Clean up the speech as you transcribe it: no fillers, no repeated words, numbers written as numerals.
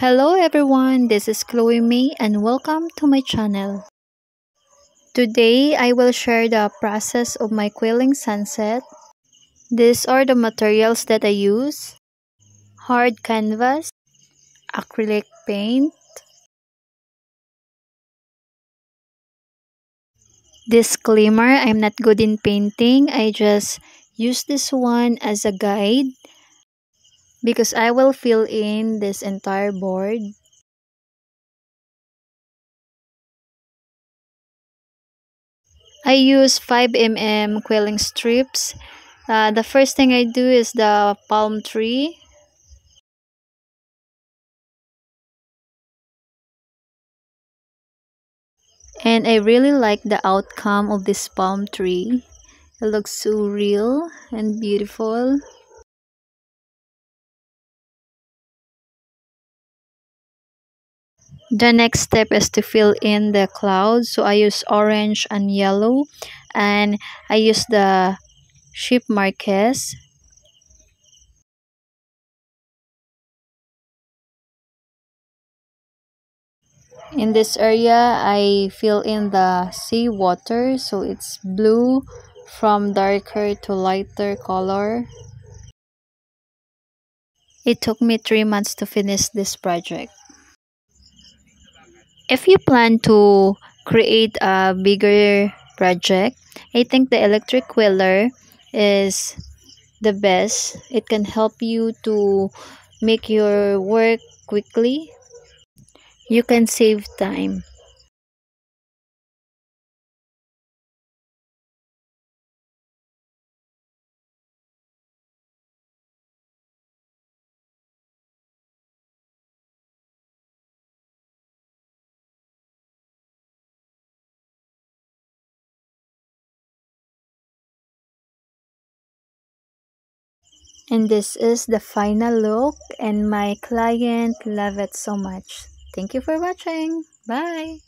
Hello everyone, this is Chloe May and welcome to my channel. Today I will share the process of my quilling sunset. These are the materials that I use: hard canvas, acrylic paint. Disclaimer, I'm not good in painting. I just use this one as a guide because I will fill in this entire board. I use 5 mm quilling strips. The first thing I do is the palm tree. And I really like the outcome of this palm tree. It looks so real and beautiful. The next step is to fill in the clouds. So I use orange and yellow, and I use the sheep marquise. In this area, I fill in the sea water, so it's blue from darker to lighter color. It took me 3 months to finish this project. If you plan to create a bigger project, I think the electric quiller is the best. It can help you to make your work quickly. You can save time. And this is the final look, and my client love it so much. Thank you for watching. Bye.